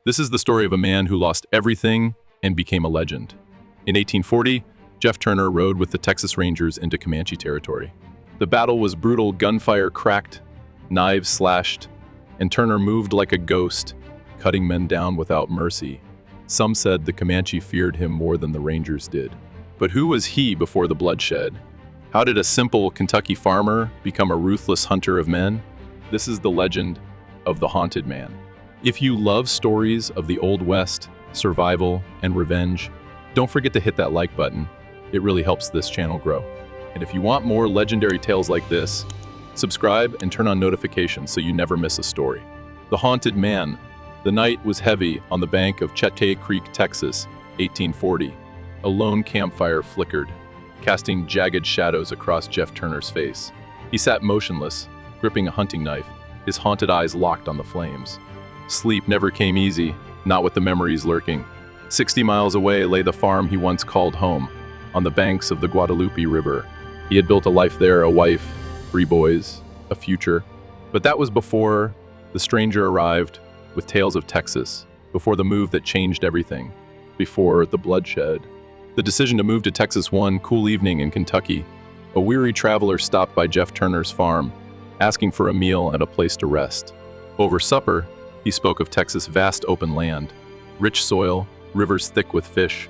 This is the story of a man who lost everything and became a legend. In 1840, Jeff Turner rode with the Texas Rangers into Comanche territory. The battle was brutal, gunfire cracked, knives slashed, and Turner moved like a ghost, cutting men down without mercy. Some said the Comanche feared him more than the Rangers did. But who was he before the bloodshed? How did a simple Kentucky farmer become a ruthless hunter of men? This is the legend of the Haunted Man. If you love stories of the Old West, survival, and revenge, don't forget to hit that like button. It really helps this channel grow. And if you want more legendary tales like this, subscribe and turn on notifications so you never miss a story. The Haunted Man. The night was heavy on the bank of Chetay Creek, Texas, 1840. A lone campfire flickered, casting jagged shadows across Jeff Turner's face. He sat motionless, gripping a hunting knife, his haunted eyes locked on the flames. Sleep never came easy, not with the memories lurking. 60 miles away lay the farm he once called home, on the banks of the Guadalupe River. He had built a life there, a wife, 3 boys, a future. But that was before the stranger arrived with tales of Texas, before the move that changed everything, before the bloodshed. The decision to move to Texas one cool evening in Kentucky. A weary traveler stopped by Jeff Turner's farm, asking for a meal and a place to rest. Over supper, he spoke of Texas' vast open land, rich soil, rivers thick with fish,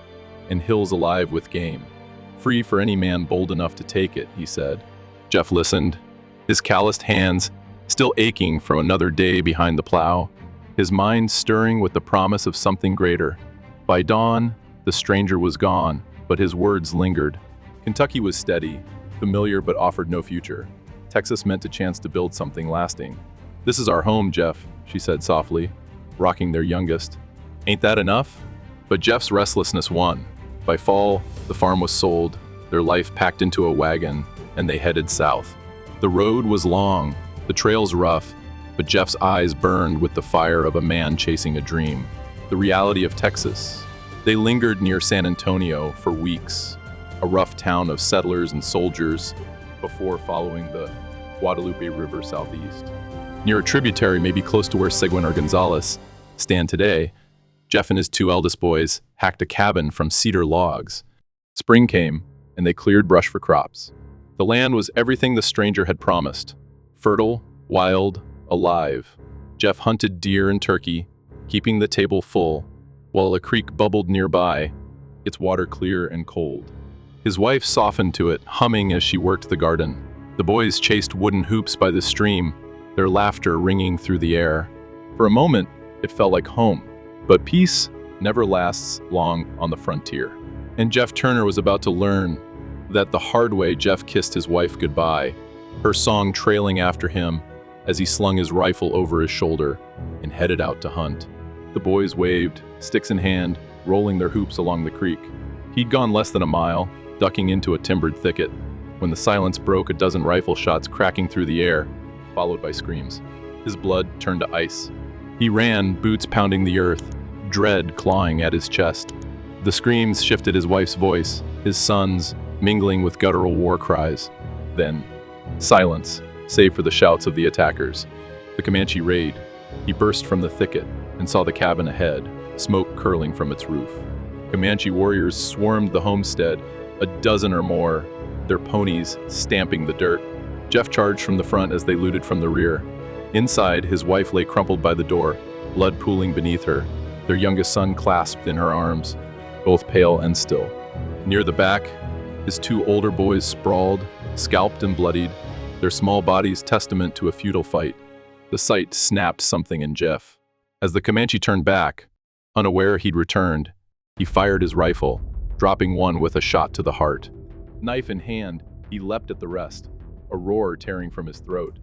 and hills alive with game. Free for any man bold enough to take it, he said. Jeff listened, his calloused hands still aching from another day behind the plow, his mind stirring with the promise of something greater. By dawn, the stranger was gone, but his words lingered. Kentucky was steady, familiar but offered no future. Texas meant a chance to build something lasting. "This is our home, Jeff," she said softly, rocking their youngest. "Ain't that enough?" But Jeff's restlessness won. By fall, the farm was sold, their life packed into a wagon, and they headed south. The road was long, the trails rough, but Jeff's eyes burned with the fire of a man chasing a dream. The reality of Texas. They lingered near San Antonio for weeks, a rough town of settlers and soldiers, before following the Guadalupe River southeast. Near a tributary maybe close to where Seguin or Gonzales stand today, Jeff and his 2 eldest boys hacked a cabin from cedar logs. Spring came, and they cleared brush for crops. The land was everything the stranger had promised. Fertile, wild, alive. Jeff hunted deer and turkey, keeping the table full, while a creek bubbled nearby, its water clear and cold. His wife softened to it, humming as she worked the garden. The boys chased wooden hoops by the stream, their laughter ringing through the air. For a moment, it felt like home. But peace never lasts long on the frontier. And Jeff Turner was about to learn that the hard way. Jeff kissed his wife goodbye, her song trailing after him as he slung his rifle over his shoulder and headed out to hunt. The boys waved, sticks in hand, rolling their hoops along the creek. He'd gone less than a mile, ducking into a timbered thicket, when the silence broke, a dozen rifle shots cracking through the air, followed by screams. His blood turned to ice. He ran, boots pounding the earth, dread clawing at his chest. The screams shifted his wife's voice, his son's mingling with guttural war cries. Then, silence, save for the shouts of the attackers. The Comanche raid. He burst from the thicket and saw the cabin ahead, smoke curling from its roof. Comanche warriors swarmed the homestead, a dozen or more, their ponies stamping the dirt. Jeff charged from the front as they looted from the rear. Inside, his wife lay crumpled by the door, blood pooling beneath her, their youngest son clasped in her arms, both pale and still. Near the back, his 2 older boys sprawled, scalped and bloodied, their small bodies testament to a futile fight. The sight snapped something in Jeff. As the Comanche turned back, unaware he'd returned, he fired his rifle, dropping one with a shot to the heart. Knife in hand, he leapt at the rest, a roar tearing from his throat.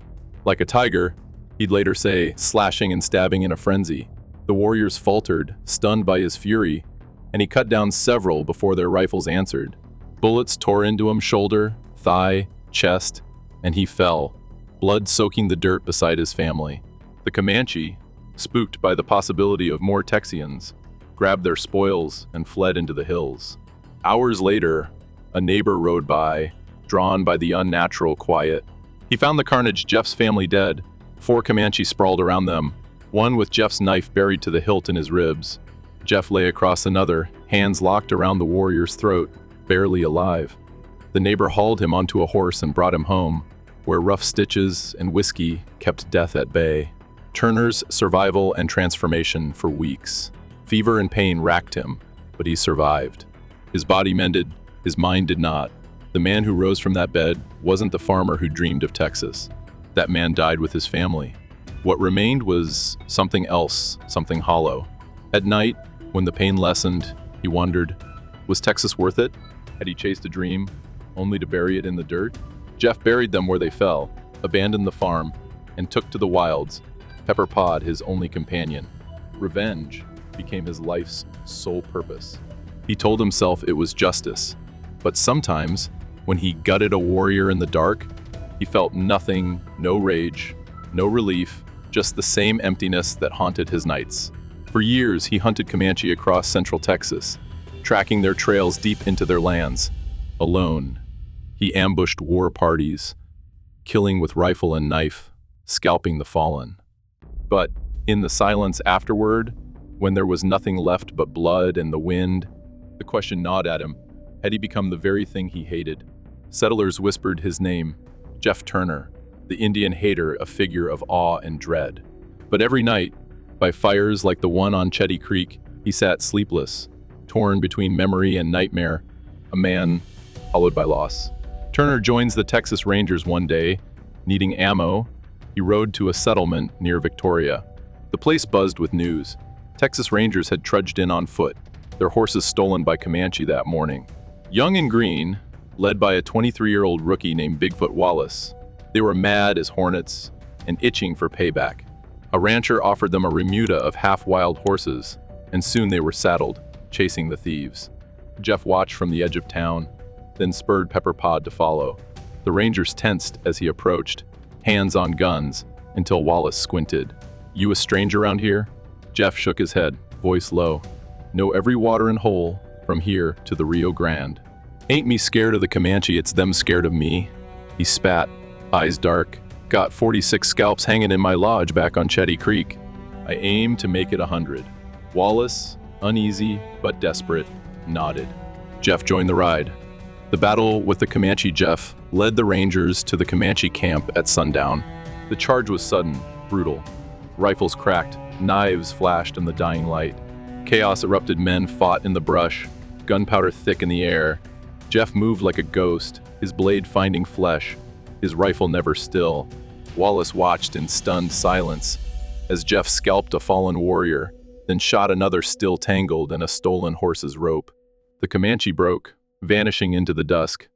Like a tiger, he'd later say, slashing and stabbing in a frenzy. The warriors faltered, stunned by his fury, and he cut down several before their rifles answered. Bullets tore into him shoulder, thigh, chest, and he fell, blood soaking the dirt beside his family. The Comanche, spooked by the possibility of more Texians, grabbed their spoils and fled into the hills. Hours later, a neighbor rode by, drawn by the unnatural quiet. He found the carnage, Jeff's family dead, 4 Comanches sprawled around them, one with Jeff's knife buried to the hilt in his ribs. Jeff lay across another, hands locked around the warrior's throat, barely alive. The neighbor hauled him onto a horse and brought him home, where rough stitches and whiskey kept death at bay. Turner's survival and transformation for weeks. Fever and pain racked him, but he survived. His body mended, his mind did not. The man who rose from that bed wasn't the farmer who dreamed of Texas. That man died with his family. What remained was something else, something hollow. At night, when the pain lessened, he wondered, was Texas worth it? Had he chased a dream, only to bury it in the dirt? Jeff buried them where they fell, abandoned the farm, and took to the wilds, Pepper Pod his only companion. Revenge became his life's sole purpose. He told himself it was justice, but sometimes, when he gutted a warrior in the dark, he felt nothing, no rage, no relief, just the same emptiness that haunted his nights. For years, he hunted Comanche across central Texas, tracking their trails deep into their lands. Alone, he ambushed war parties, killing with rifle and knife, scalping the fallen. But in the silence afterward, when there was nothing left but blood and the wind, the question gnawed at him. Had he become the very thing he hated? Settlers whispered his name, Jeff Turner, the Indian hater, a figure of awe and dread. But every night, by fires like the one on Chetty Creek, he sat sleepless, torn between memory and nightmare, a man hollowed by loss. Turner joins the Texas Rangers one day. Needing ammo, he rode to a settlement near Victoria. The place buzzed with news. Texas Rangers had trudged in on foot, their horses stolen by Comanche that morning. Young and green, led by a 23-year-old rookie named Bigfoot Wallace, they were mad as hornets and itching for payback. A rancher offered them a remuda of half-wild horses, and soon they were saddled, chasing the thieves. Jeff watched from the edge of town, then spurred Pepper Pod to follow. The Rangers tensed as he approached, hands on guns, until Wallace squinted. "You a stranger around here?" Jeff shook his head, voice low. "Know every watering hole from here to the Rio Grande. Ain't me scared of the Comanche, it's them scared of me." He spat, eyes dark. "Got 46 scalps hanging in my lodge back on Chetty Creek. I aim to make it 100. Wallace, uneasy but desperate, nodded. Jeff joined the ride. The battle with the Comanche Jeff led the Rangers to the Comanche camp at sundown. The charge was sudden, brutal. Rifles cracked, knives flashed in the dying light. Chaos erupted, men fought in the brush, gunpowder thick in the air. Jeff moved like a ghost, his blade finding flesh, his rifle never still. Wallace watched in stunned silence as Jeff scalped a fallen warrior, then shot another still tangled in a stolen horse's rope. The Comanche broke, vanishing into the dusk,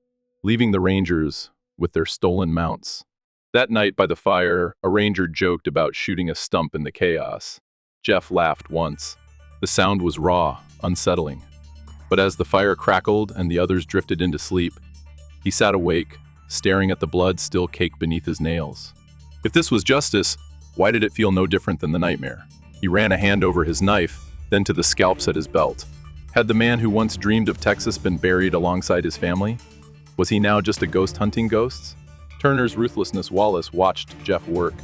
leaving the Rangers with their stolen mounts. That night by the fire, a ranger joked about shooting a stump in the chaos. Jeff laughed once. The sound was raw, unsettling. But as the fire crackled and the others drifted into sleep, he sat awake, staring at the blood still caked beneath his nails. If this was justice, why did it feel no different than the nightmare? He ran a hand over his knife, then to the scalps at his belt. Had the man who once dreamed of Texas been buried alongside his family? Was he now just a ghost hunting ghosts? Turner's ruthlessness. Wallace watched Jeff work,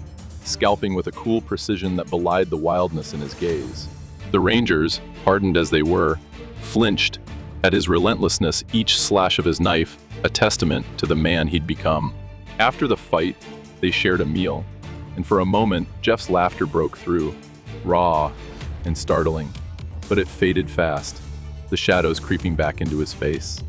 scalping with a cool precision that belied the wildness in his gaze. The Rangers, hardened as they were, flinched at his relentlessness, each slash of his knife a testament to the man he'd become. After the fight, they shared a meal, and for a moment, Jeff's laughter broke through, raw and startling. But it faded fast, the shadows creeping back into his face.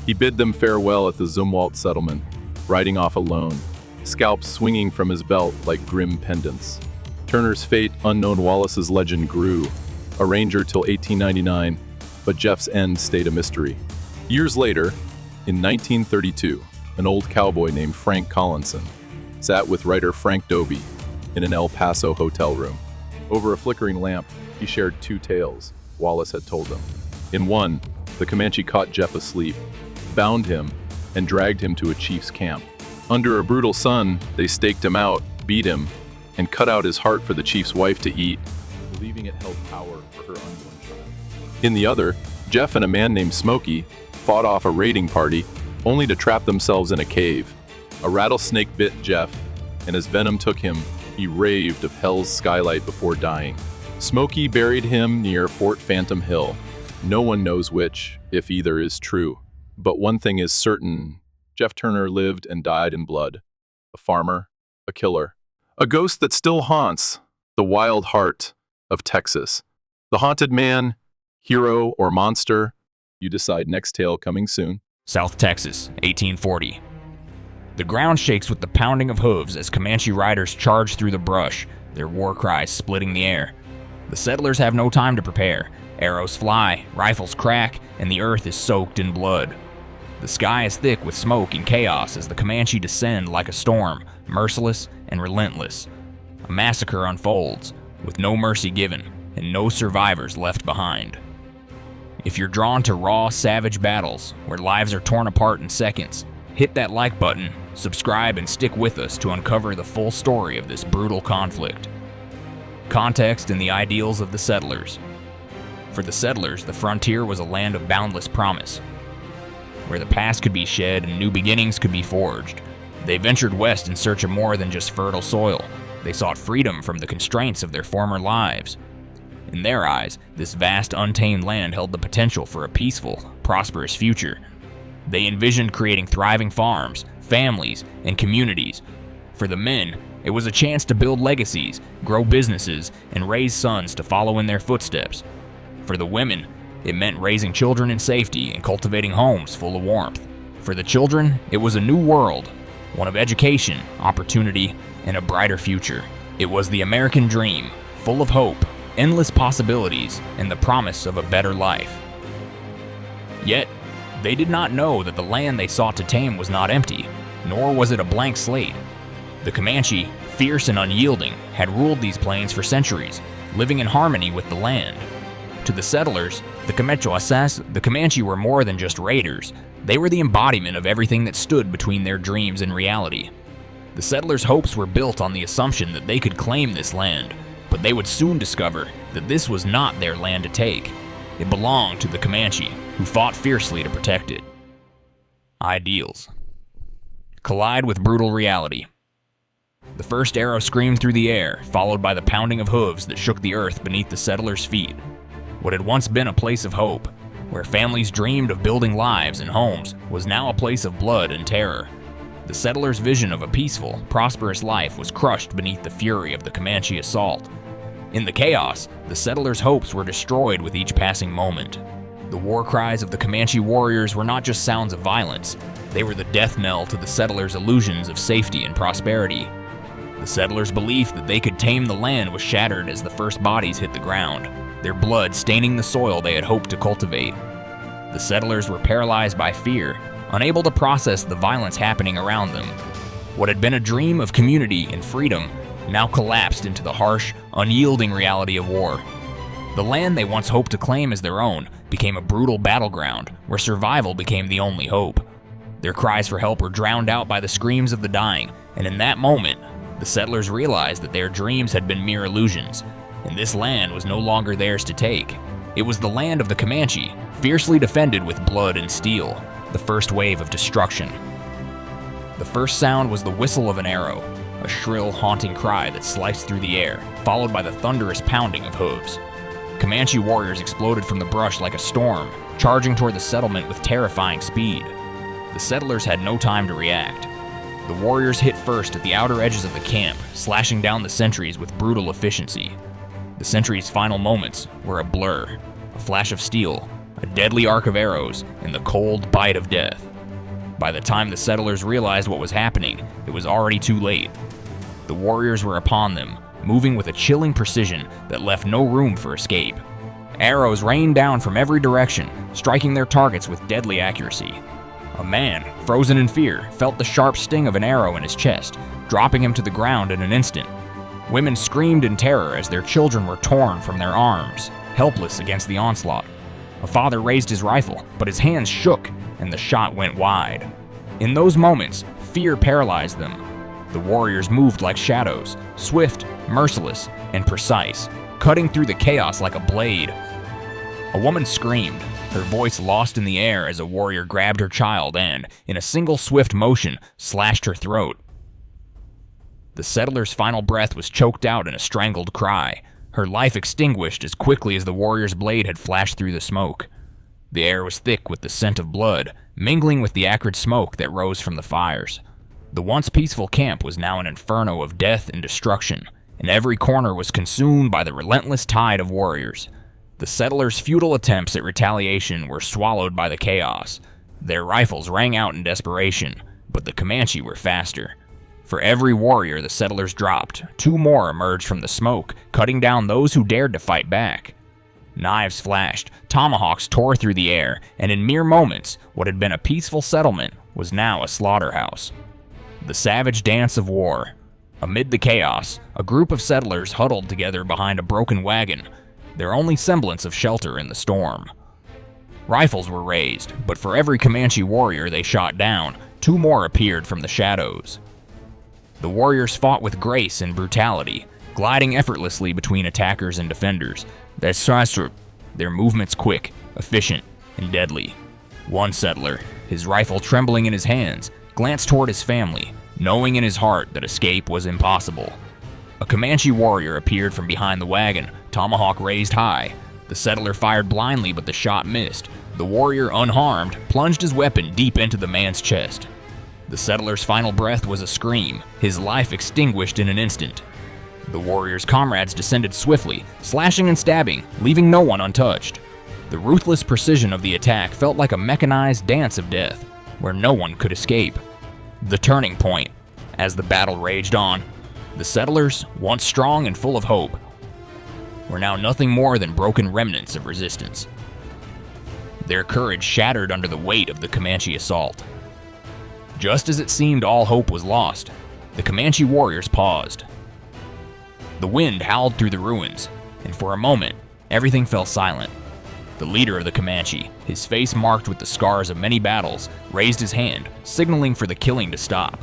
He bid them farewell at the Zumwalt settlement, riding off alone, scalps swinging from his belt like grim pendants. Turner's fate, unknown. Wallace's legend grew, a ranger till 1899, but Jeff's end stayed a mystery. Years later, in 1932, an old cowboy named Frank Collinson sat with writer Frank Dobie in an El Paso hotel room. Over a flickering lamp, he shared two tales Wallace had told him. In one, the Comanche caught Jeff asleep, bound him, and dragged him to a chief's camp. Under a brutal sun, they staked him out, beat him, and cut out his heart for the chief's wife to eat, believing it held power for her unborn child. In the other, Jeff and a man named Smokey fought off a raiding party, only to trap themselves in a cave. A rattlesnake bit Jeff, and as venom took him, He raved of hell's skylight before dying. Smokey buried him near Fort Phantom Hill. No one knows which, if either is true. But one thing is certain, Jeff Turner lived and died in blood. A farmer, a killer, a ghost that still haunts the wild heart of Texas. The haunted man, hero, or monster, you decide. Next tale coming soon. South Texas, 1840. The ground shakes with the pounding of hooves as Comanche riders charge through the brush, their war cries splitting the air. The settlers have no time to prepare. Arrows fly, rifles crack, and the earth is soaked in blood. The sky is thick with smoke and chaos as the Comanche descend like a storm, merciless and relentless. A massacre unfolds, with no mercy given and no survivors left behind. If you're drawn to raw, savage battles where lives are torn apart in seconds, hit that like button, subscribe, and stick with us to uncover the full story of this brutal conflict. Context and the ideals of the settlers. For the settlers, the frontier was a land of boundless promise, where the past could be shed and new beginnings could be forged. They ventured west in search of more than just fertile soil. They sought freedom from the constraints of their former lives. In their eyes, this vast, untamed land held the potential for a peaceful, prosperous future. They envisioned creating thriving farms, families, and communities. For the men, it was a chance to build legacies, grow businesses, and raise sons to follow in their footsteps. For the women, it meant raising children in safety and cultivating homes full of warmth. For the children, it was a new world, one of education, opportunity, and a brighter future. It was the American dream, full of hope, endless possibilities, and the promise of a better life. Yet, they did not know that the land they sought to tame was not empty, nor was it a blank slate. The Comanche, fierce and unyielding, had ruled these plains for centuries, living in harmony with the land. To the settlers, the Comanche were more than just raiders. They were the embodiment of everything that stood between their dreams and reality. The settlers' hopes were built on the assumption that they could claim this land, but they would soon discover that this was not their land to take. It belonged to the Comanche, who fought fiercely to protect it. Ideals collide with brutal reality. The first arrow screamed through the air, followed by the pounding of hooves that shook the earth beneath the settlers' feet. What had once been a place of hope, where families dreamed of building lives and homes, was now a place of blood and terror. The settlers' vision of a peaceful, prosperous life was crushed beneath the fury of the Comanche assault. In the chaos, the settlers' hopes were destroyed with each passing moment. The war cries of the Comanche warriors were not just sounds of violence, they were the death knell to the settlers' illusions of safety and prosperity. The settlers' belief that they could tame the land was shattered as the first bodies hit the ground, their blood staining the soil they had hoped to cultivate. The settlers were paralyzed by fear, unable to process the violence happening around them. What had been a dream of community and freedom now collapsed into the harsh, unyielding reality of war. The land they once hoped to claim as their own became a brutal battleground where survival became the only hope. Their cries for help were drowned out by the screams of the dying, and in that moment, the settlers realized that their dreams had been mere illusions, and this land was no longer theirs to take. It was the land of the Comanche, fiercely defended with blood and steel, the first wave of destruction. The first sound was the whistle of an arrow, a shrill, haunting cry that sliced through the air, followed by the thunderous pounding of hooves. Comanche warriors exploded from the brush like a storm, charging toward the settlement with terrifying speed. The settlers had no time to react. The warriors hit first at the outer edges of the camp, slashing down the sentries with brutal efficiency. The sentries' final moments were a blur, a flash of steel, a deadly arc of arrows, and the cold bite of death. By the time the settlers realized what was happening, it was already too late. The warriors were upon them, moving with a chilling precision that left no room for escape. Arrows rained down from every direction, striking their targets with deadly accuracy. A man, frozen in fear, felt the sharp sting of an arrow in his chest, dropping him to the ground in an instant. Women screamed in terror as their children were torn from their arms, helpless against the onslaught. A father raised his rifle, but his hands shook and the shot went wide. In those moments, fear paralyzed them. The warriors moved like shadows, swift, merciless, and precise, cutting through the chaos like a blade. A woman screamed, her voice lost in the air as a warrior grabbed her child and, in a single swift motion, slashed her throat. The settler's final breath was choked out in a strangled cry, her life extinguished as quickly as the warrior's blade had flashed through the smoke. The air was thick with the scent of blood, mingling with the acrid smoke that rose from the fires. The once peaceful camp was now an inferno of death and destruction, and every corner was consumed by the relentless tide of warriors. The settlers' futile attempts at retaliation were swallowed by the chaos. Their rifles rang out in desperation, but the Comanche were faster. For every warrior the settlers dropped, 2 more emerged from the smoke, cutting down those who dared to fight back. Knives flashed, tomahawks tore through the air, and in mere moments, what had been a peaceful settlement was now a slaughterhouse. The savage dance of war. Amid the chaos, a group of settlers huddled together behind a broken wagon, their only semblance of shelter in the storm. Rifles were raised, but for every Comanche warrior they shot down, 2 more appeared from the shadows. The warriors fought with grace and brutality, gliding effortlessly between attackers and defenders. Their movements quick, efficient, and deadly. One settler, his rifle trembling in his hands, glanced toward his family, knowing in his heart that escape was impossible. A Comanche warrior appeared from behind the wagon, tomahawk raised high. The settler fired blindly, but the shot missed. The warrior, unharmed, plunged his weapon deep into the man's chest. The settler's final breath was a scream, his life extinguished in an instant. The warrior's comrades descended swiftly, slashing and stabbing, leaving no one untouched. The ruthless precision of the attack felt like a mechanized dance of death, where no one could escape. The turning point. As the battle raged on, the settlers, once strong and full of hope, were now nothing more than broken remnants of resistance. Their courage shattered under the weight of the Comanche assault. Just as it seemed all hope was lost, the Comanche warriors paused. The wind howled through the ruins, and for a moment, everything fell silent. The leader of the Comanche, his face marked with the scars of many battles, raised his hand, signaling for the killing to stop.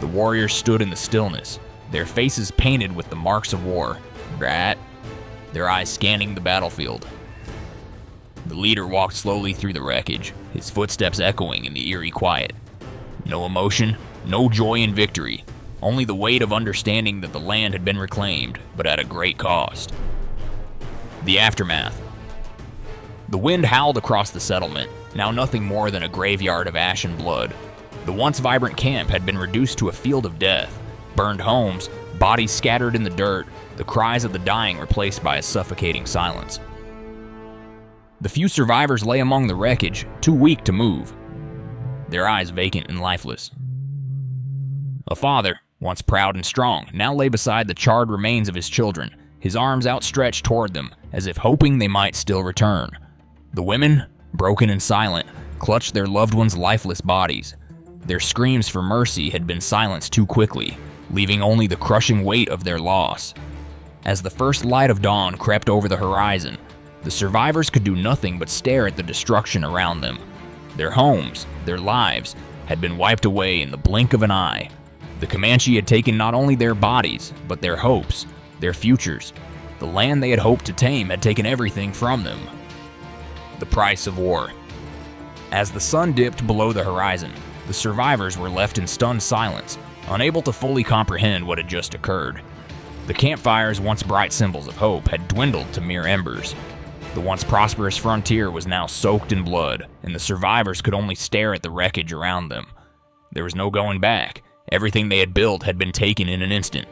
The warriors stood in the stillness, their faces painted with the marks of war, their eyes scanning the battlefield. The leader walked slowly through the wreckage, his footsteps echoing in the eerie quiet. No emotion, no joy in victory, only the weight of understanding that the land had been reclaimed, but at a great cost. The aftermath. The wind howled across the settlement, now nothing more than a graveyard of ash and blood. The once vibrant camp had been reduced to a field of death. Burned homes, bodies scattered in the dirt, the cries of the dying replaced by a suffocating silence. The few survivors lay among the wreckage, too weak to move, their eyes vacant and lifeless. A father, once proud and strong, now lay beside the charred remains of his children, his arms outstretched toward them, as if hoping they might still return. The women, broken and silent, clutched their loved ones' lifeless bodies. Their screams for mercy had been silenced too quickly, leaving only the crushing weight of their loss. As the first light of dawn crept over the horizon, the survivors could do nothing but stare at the destruction around them. Their homes, their lives, had been wiped away in the blink of an eye. The Comanche had taken not only their bodies, but their hopes, their futures. The land they had hoped to tame had taken everything from them. The price of war. As the sun dipped below the horizon, the survivors were left in stunned silence, unable to fully comprehend what had just occurred. The campfires, once bright symbols of hope, had dwindled to mere embers. The once prosperous frontier was now soaked in blood, and the survivors could only stare at the wreckage around them. There was no going back. Everything they had built had been taken in an instant.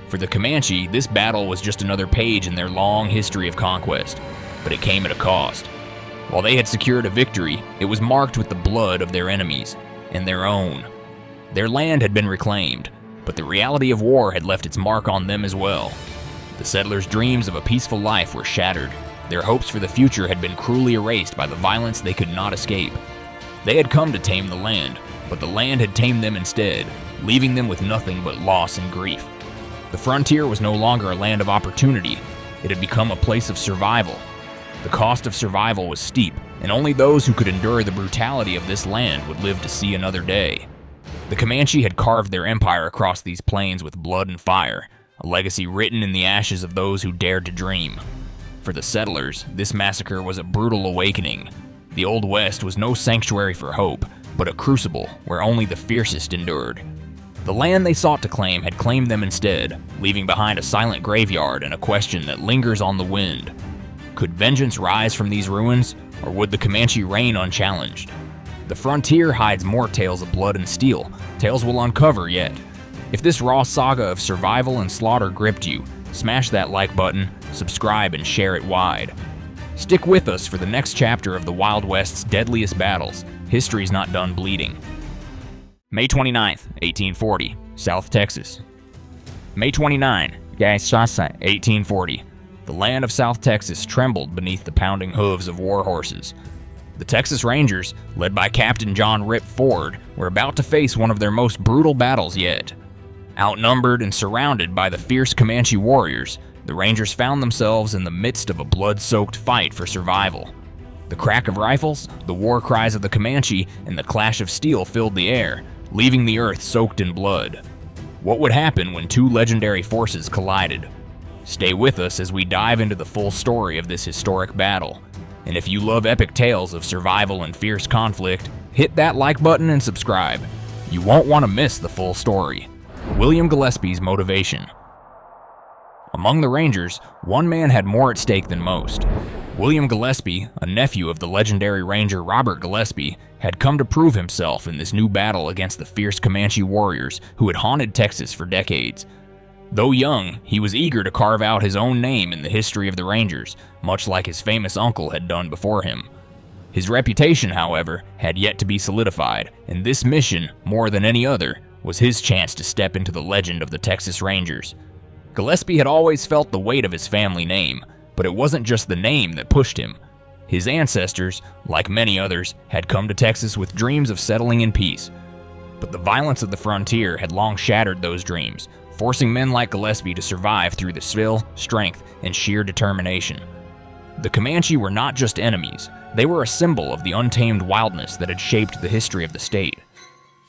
For the Comanche, this battle was just another page in their long history of conquest, but it came at a cost. While they had secured a victory, it was marked with the blood of their enemies, and their own. Their land had been reclaimed, but the reality of war had left its mark on them as well. The settlers' dreams of a peaceful life were shattered. Their hopes for the future had been cruelly erased by the violence they could not escape. They had come to tame the land, but the land had tamed them instead, leaving them with nothing but loss and grief. The frontier was no longer a land of opportunity. It had become a place of survival. The cost of survival was steep, and only those who could endure the brutality of this land would live to see another day. The Comanche had carved their empire across these plains with blood and fire, a legacy written in the ashes of those who dared to dream. For the settlers, this massacre was a brutal awakening. The Old West was no sanctuary for hope, but a crucible where only the fiercest endured. The land they sought to claim had claimed them instead, leaving behind a silent graveyard and a question that lingers on the wind. Could vengeance rise from these ruins, or would the Comanche reign unchallenged? The frontier hides more tales of blood and steel, tales we'll uncover yet. If this raw saga of survival and slaughter gripped you, smash that like button, subscribe, and share it wide. Stick with us for the next chapter of the Wild West's deadliest battles. History's not done bleeding. May 29th, 1840, South Texas. May 29, 1840. The land of South Texas trembled beneath the pounding hooves of war horses. The Texas Rangers, led by Captain John Rip Ford, were about to face one of their most brutal battles yet. Outnumbered and surrounded by the fierce Comanche warriors, the Rangers found themselves in the midst of a blood-soaked fight for survival. The crack of rifles, the war cries of the Comanche, and the clash of steel filled the air, leaving the earth soaked in blood. What would happen when two legendary forces collided? Stay with us as we dive into the full story of this historic battle. And if you love epic tales of survival and fierce conflict, hit that like button and subscribe. You won't want to miss the full story. William Gillespie's motivation. Among the Rangers, one man had more at stake than most. William Gillespie, a nephew of the legendary Ranger Robert Gillespie, had come to prove himself in this new battle against the fierce Comanche warriors who had haunted Texas for decades. Though young, he was eager to carve out his own name in the history of the Rangers, much like his famous uncle had done before him. His reputation, however, had yet to be solidified, and this mission, more than any other, was his chance to step into the legend of the Texas Rangers. Gillespie had always felt the weight of his family name, but it wasn't just the name that pushed him. His ancestors, like many others, had come to Texas with dreams of settling in peace. But the violence of the frontier had long shattered those dreams, forcing men like Gillespie to survive through the skill, strength, and sheer determination. The Comanche were not just enemies, they were a symbol of the untamed wildness that had shaped the history of the state.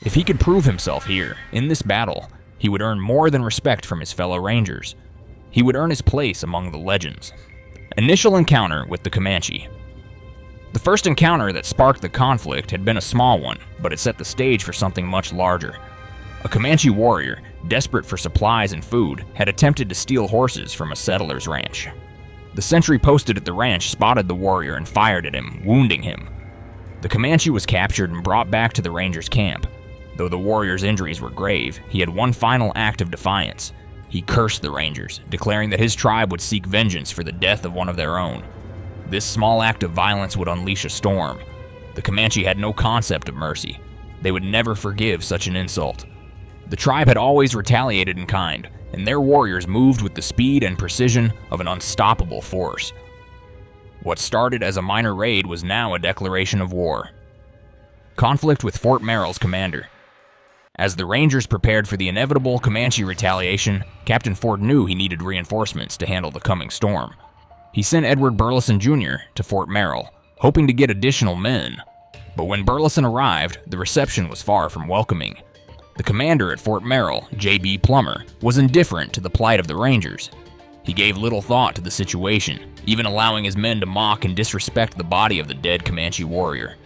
If he could prove himself here, in this battle, he would earn more than respect from his fellow Rangers. He would earn his place among the legends. Initial encounter with the Comanche. The first encounter that sparked the conflict had been a small one, but it set the stage for something much larger. A Comanche warrior, desperate for supplies and food, had attempted to steal horses from a settler's ranch. The sentry posted at the ranch spotted the warrior and fired at him, wounding him. The Comanche was captured and brought back to the Rangers' camp. Though the warrior's injuries were grave, he had one final act of defiance. He cursed the Rangers, declaring that his tribe would seek vengeance for the death of one of their own. This small act of violence would unleash a storm. The Comanche had no concept of mercy. They would never forgive such an insult. The tribe had always retaliated in kind, and their warriors moved with the speed and precision of an unstoppable force. What started as a minor raid was now a declaration of war. Conflict with Fort Merrill's commander. As the Rangers prepared for the inevitable Comanche retaliation, Captain Ford knew he needed reinforcements to handle the coming storm. He sent Edward Burleson Jr. to Fort Merrill, hoping to get additional men. But when Burleson arrived, the reception was far from welcoming. The commander at Fort Merrill, J.B. Plummer, was indifferent to the plight of the Rangers. He gave little thought to the situation, even allowing his men to mock and disrespect the body of the dead Comanche warrior.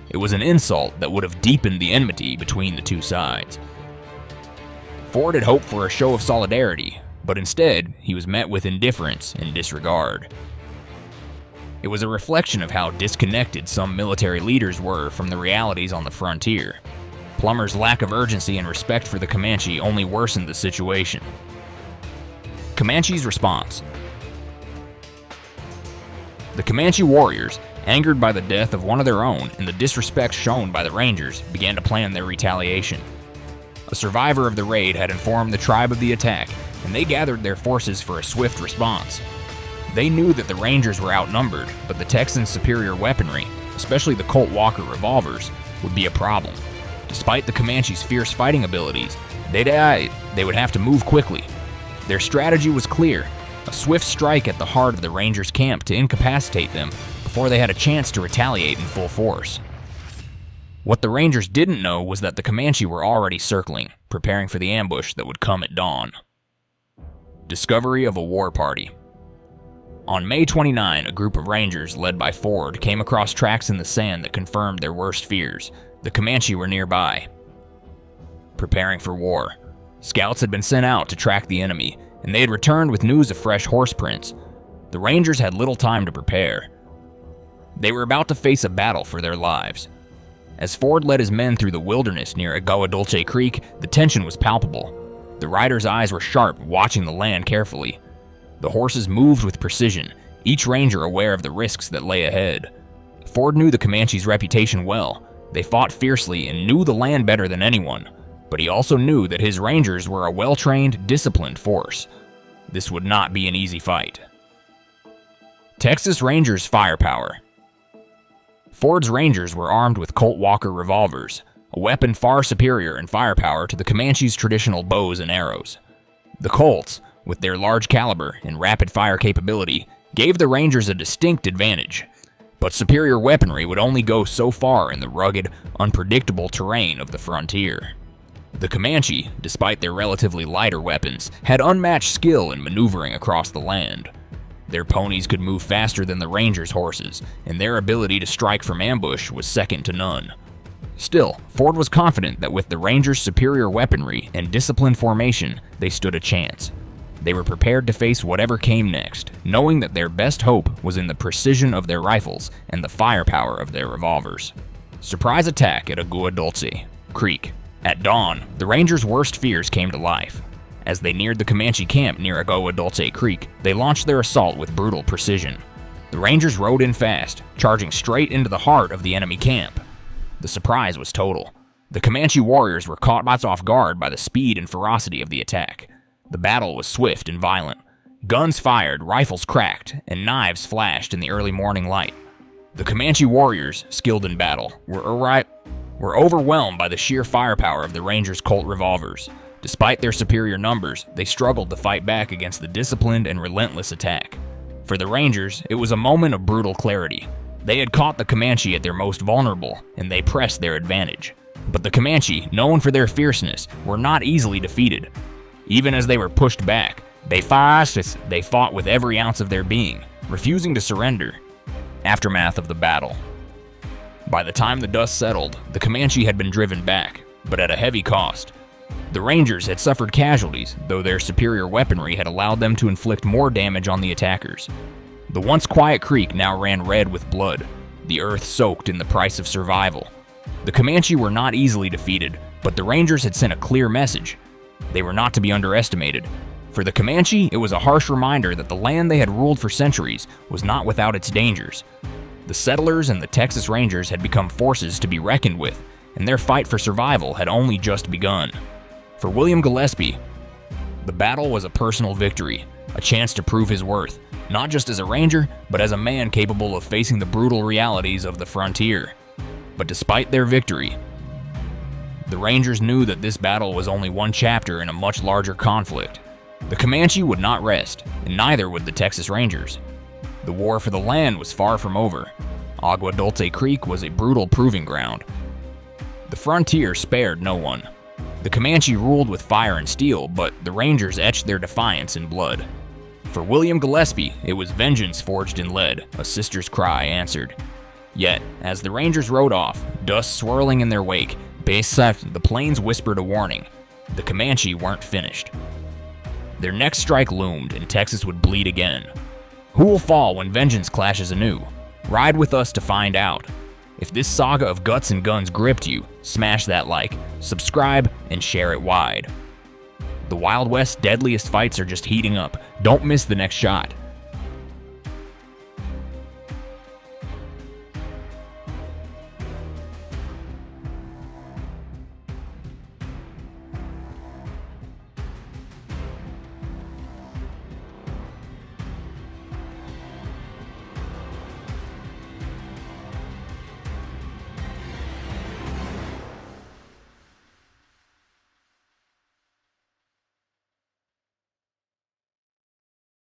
It was an insult that would have deepened the enmity between the two sides. Ford had hoped for a show of solidarity, but instead, he was met with indifference and disregard. It was a reflection of how disconnected some military leaders were from the realities on the frontier. Plummer's lack of urgency and respect for the Comanche only worsened the situation. Comanche's response. The Comanche warriors, angered by the death of one of their own and the disrespect shown by the Rangers, began to plan their retaliation. A survivor of the raid had informed the tribe of the attack, and they gathered their forces for a swift response. They knew that the Rangers were outnumbered, but the Texans' superior weaponry, especially the Colt Walker revolvers, would be a problem. Despite the Comanche's fierce fighting abilities, they would have to move quickly. Their strategy was clear: a swift strike at the heart of the Rangers' camp to incapacitate them before they had a chance to retaliate in full force. What the Rangers didn't know was that the Comanche were already circling, preparing for the ambush that would come at dawn. Discovery of a war party. On May 29, a group of Rangers led by Ford came across tracks in the sand that confirmed their worst fears. The Comanche were nearby. Preparing for war. Scouts had been sent out to track the enemy, and they had returned with news of fresh horse prints. The Rangers had little time to prepare. They were about to face a battle for their lives. As Ford led his men through the wilderness near Agua Dulce Creek, the tension was palpable. The riders' eyes were sharp, watching the land carefully. The horses moved with precision, each ranger aware of the risks that lay ahead. Ford knew the Comanches' reputation well. They fought fiercely and knew the land better than anyone, but he also knew that his rangers were a well-trained, disciplined force. This would not be an easy fight. Texas Rangers' firepower. Ford's Rangers were armed with Colt Walker revolvers, a weapon far superior in firepower to the Comanches' traditional bows and arrows. The Colts, with their large caliber and rapid fire capability, gave the Rangers a distinct advantage. But superior weaponry would only go so far in the rugged, unpredictable terrain of the frontier. The Comanche, despite their relatively lighter weapons, had unmatched skill in maneuvering across the land. Their ponies could move faster than the Rangers' horses, and their ability to strike from ambush was second to none. Still, Ford was confident that with the Rangers' superior weaponry and disciplined formation, they stood a chance. They were prepared to face whatever came next, knowing that their best hope was in the precision of their rifles and the firepower of their revolvers. Surprise attack at Agua Dulce Creek. At dawn, the Rangers' worst fears came to life. As they neared the Comanche camp near Agua Dulce Creek, they launched their assault with brutal precision. The Rangers rode in fast, charging straight into the heart of the enemy camp. The surprise was total. The Comanche warriors were caught off guard by the speed and ferocity of the attack. The battle was swift and violent. Guns fired, rifles cracked, and knives flashed in the early morning light. The Comanche warriors, skilled in battle, were overwhelmed by the sheer firepower of the Rangers' Colt revolvers. Despite their superior numbers, they struggled to fight back against the disciplined and relentless attack. For the Rangers, it was a moment of brutal clarity. They had caught the Comanche at their most vulnerable, and they pressed their advantage. But the Comanche, known for their fierceness, were not easily defeated. Even as they were pushed back, they fought with every ounce of their being, refusing to surrender. Aftermath of the battle. By the time the dust settled, the Comanche had been driven back, but at a heavy cost. The Rangers had suffered casualties, though their superior weaponry had allowed them to inflict more damage on the attackers. The once quiet creek now ran red with blood, the earth soaked in the price of survival. The Comanche were not easily defeated, but the Rangers had sent a clear message. They were not to be underestimated. For the Comanche, it was a harsh reminder that the land they had ruled for centuries was not without its dangers. The settlers and the Texas Rangers had become forces to be reckoned with, and their fight for survival had only just begun. For William Gillespie, the battle was a personal victory, a chance to prove his worth, not just as a ranger, but as a man capable of facing the brutal realities of the frontier. But despite their victory, the Rangers knew that this battle was only one chapter in a much larger conflict. The Comanche would not rest, and neither would the Texas Rangers. The war for the land was far from over. Agua Dulce Creek was a brutal proving ground. The frontier spared no one. The Comanche ruled with fire and steel, but the Rangers etched their defiance in blood. For William Gillespie, it was vengeance forged in lead, a sister's cry answered. Yet, as the Rangers rode off, dust swirling in their wake, the plains whispered a warning. The Comanche weren't finished. Their next strike loomed, and Texas would bleed again. Who will fall when vengeance clashes anew? Ride with us to find out. If this saga of guts and guns gripped you, smash that like, subscribe, and share it wide. The Wild West's deadliest fights are just heating up. Don't miss the next shot.